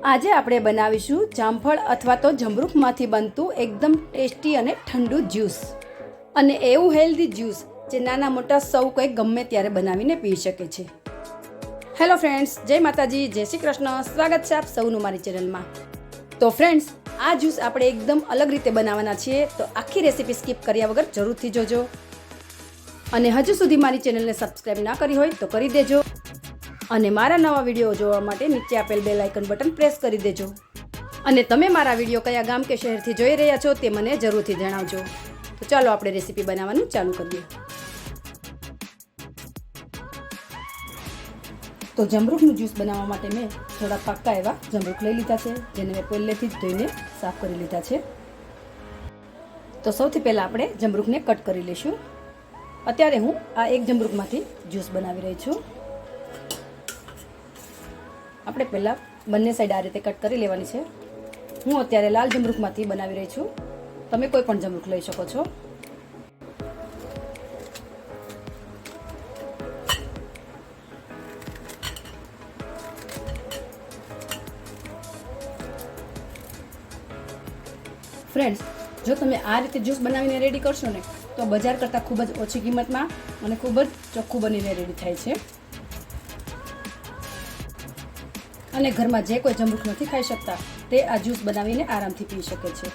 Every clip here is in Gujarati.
આજે આપણે બનાવીશું જામફળ અથવા તો જમરૂખમાંથી બનતું એકદમ ટેસ્ટી અને ઠંડુ જ્યુસ, અને એવું હેલ્ધી જ્યુસ જે નાના મોટા સૌ કોઈ ગમે ત્યારે બનાવીને પી શકે છે. હેલો ફ્રેન્ડ્સ, જય માતાજી, જય શ્રી કૃષ્ણ. સ્વાગત છે આપ સૌનું મારી ચેનલમાં. તો ફ્રેન્ડ્સ, આ જ્યુસ આપણે એકદમ અલગ રીતે બનાવવાના છીએ, તો આખી રેસીપી સ્કીપ કર્યા વગર જરૂરથી જોજો. અને હજુ સુધી મારી ચેનલને સબસ્ક્રાઈબ ના કરી હોય તો કરી દેજો, અને મારા નવા વિડીયો જોવા માટે નીચે આપેલ બેલ આઇકન બટન પ્રેસ કરી દેજો. અને તમે મારા વિડીયો કયા ગામ કે શહેરથી જોઈ રહ્યા છો તે મને જરૂરથી જણાવજો. તો ચાલો આપણે રેસીપી બનાવવાનું ચાલુ કરીએ. તો જમરૂખનું જ્યુસ બનાવવા માટે મેં થોડા પાક્કા એવા જમરૂખ લઈ લીધા છે, જેને મેં પહેલેથી જ ધોઈને સાફ કરી લીધા છે. તો સૌથી પહેલાં આપણે જમરૂખને કટ કરી લઈશું. અત્યારે હું આ એક જમરૂખમાંથી જ્યુસ બનાવી રહી છું. આપણે પહેલાં બંને સાઈડ આ રીતે કટ કરી લેવાની છે. હું અત્યારે લાલ જમરૂખમાંથી બનાવી રહી છું. તમે કોઈ પણ જમરૂખ લઈ શકો છો. ફ્રેન્ડ્સ, જો તમે આ રીતે જ્યુસ બનાવીને રેડી કરશો ને તો બજાર કરતાં ખૂબ જ ઓછી કિંમતમાં અને ખૂબ જ ચોખ્ખું બનીને રેડી થાય છે. અને ઘરમાં જે કોઈ જમરૂખ નથી ખાઈ શકતા તે આ જ્યુસ બનાવીને આરામથી પી શકે છે.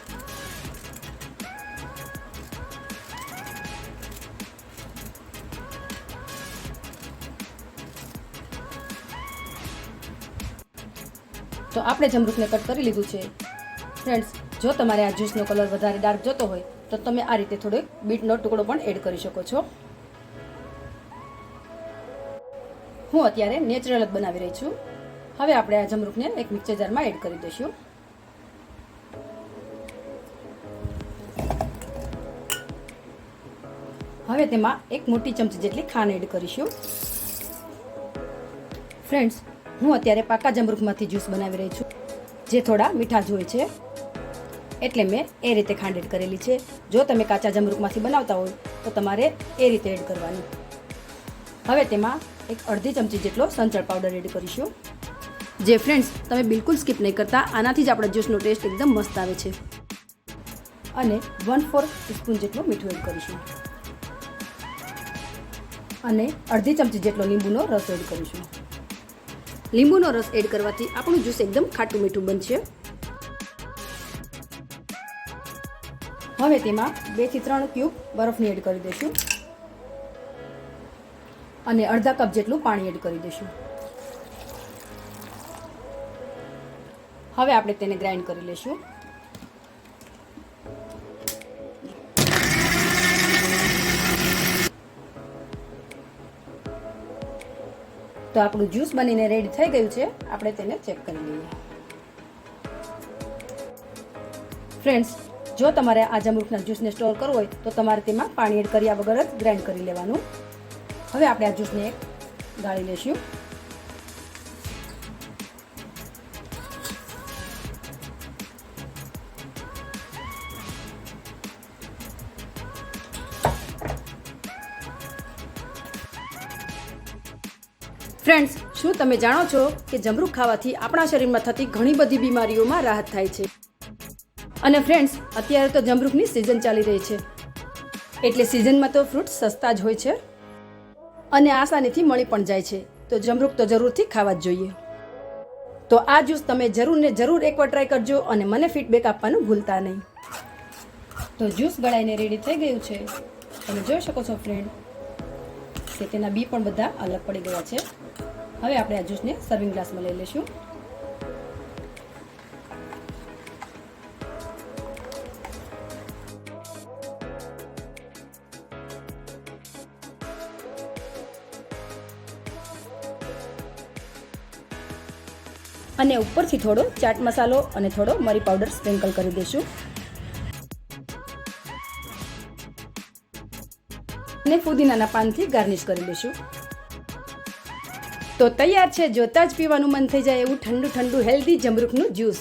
તો આપણે જમરૂખને કટ કરી લીધું છે. ફ્રેન્ડ્સ, જો તમારે આ જ્યુસનો કલર વધારે ડાર્ક જોતો હોય તો તમે આ રીતે થોડો બીટનો ટુકડો પણ એડ કરી શકો છો. હું અત્યારે નેચરલ જ બનાવી રહી છું. હવે આપણે આ જમરૂખને એક મિક્સર જારમાં એડ કરી દઈશું. હવે તેમાં એક મોટી ચમચી જેટલી ખાંડ એડ કરીશું. ફ્રેન્ડ્સ, હું અત્યારે પાકા જમરૂખમાંથી જ્યુસ બનાવી રહી છું, જે થોડા મીઠા જ હોય છે, એટલે મેં એ રીતે ખાંડ એડ કરેલી છે. જો તમે કાચા જમરૂખમાંથી બનાવતા હોય તો તમારે એ રીતે એડ કરવાની. હવે તેમાં એક અડધી ચમચી જેટલો સંચળ પાવડર એડ કરીશું, જે ફ્રેન્ડ્સ તમે બિલકુલ સ્કીપ નહીં કરતા. આનાથી જ આપણા જ્યુસનો ટેસ્ટ એકદમ મસ્ત આવે છે. અને 1/4 ટીસ્પૂન જેટલું મીઠું એડ કરીશું, અને અડધી ચમચી જેટલો લીંબુનો રસ એડ કરીશું. લીંબુનો રસ એડ કરવાથી આપણું જ્યુસ એકદમ ખાટું મીઠું બનશે. હવે તેમાં 2 થી 3 ક્યુબ બરફની એડ કરી દઈશું, અને અડધા કપ જેટલું પાણી એડ કરી દઈશું. હવે આપણે તેને ગ્રાઇન્ડ કરી લઈશું. તો આપણું જ્યુસ બનીને રેડી થઈ ગયું છે. આપણે તેને ચેક કરી લઈએ. ફ્રેન્ડ્સ, જો તમારે આ જમરૂખના જ્યુસને સ્ટોર કરવો હોય તો તમારે તેમાં પાણી એડ કર્યા વગર જ ગ્રાઇન્ડ કરી લેવાનું. હવે આપણે આ જ્યુસને ગાળી લઈશું. ફ્રેન્ડ્સ, શું તમે જાણો છો કે જમરૂખ ખાવાથી આપણા શરીરમાં થતી ઘણી બધી બીમારીઓમાં રાહત થાય છે? અને ફ્રેન્ડ્સ, અત્યારે તો જમરૂખની સિઝન ચાલી રહી છે, એટલે સિઝનમાં તો ફ્રૂટ સસ્તા જ હોય છે અને આસાનીથી મળી પણ જાય છે. તો જમરૂખ તો જરૂરથી ખાવા જ જોઈએ. તો આ જ્યુસ તમે જરૂર ને જરૂર એકવાર ટ્રાય કરજો, અને મને ફીડબેક આપવાનું ભૂલતા નહીં. તો જ્યુસ ગળાઈને રેડી થઈ ગયું છે. તમે જોઈ શકો છો ફ્રેન્ડ કે તેના બી પણ બધા અલગ પડી ગયા છે. હવે આપણે આ જ્યુસને સર્વિંગ ગ્લાસમાં લઈ લઈશું. અને ઉપરથી થોડો ચાટ મસાલો અને થોડો મરી પાવડર સ્પ્રિંકલ કરી દઈશું, અને ફુદીનાના પાનથી ગાર્નિશ કરી દઈશું. તો તૈયાર છે જોતા જ પીવાનું મન થઈ જાય એવું ઠંડુ ઠંડુ હેલ્ધી જમરૂખનું જ્યુસ.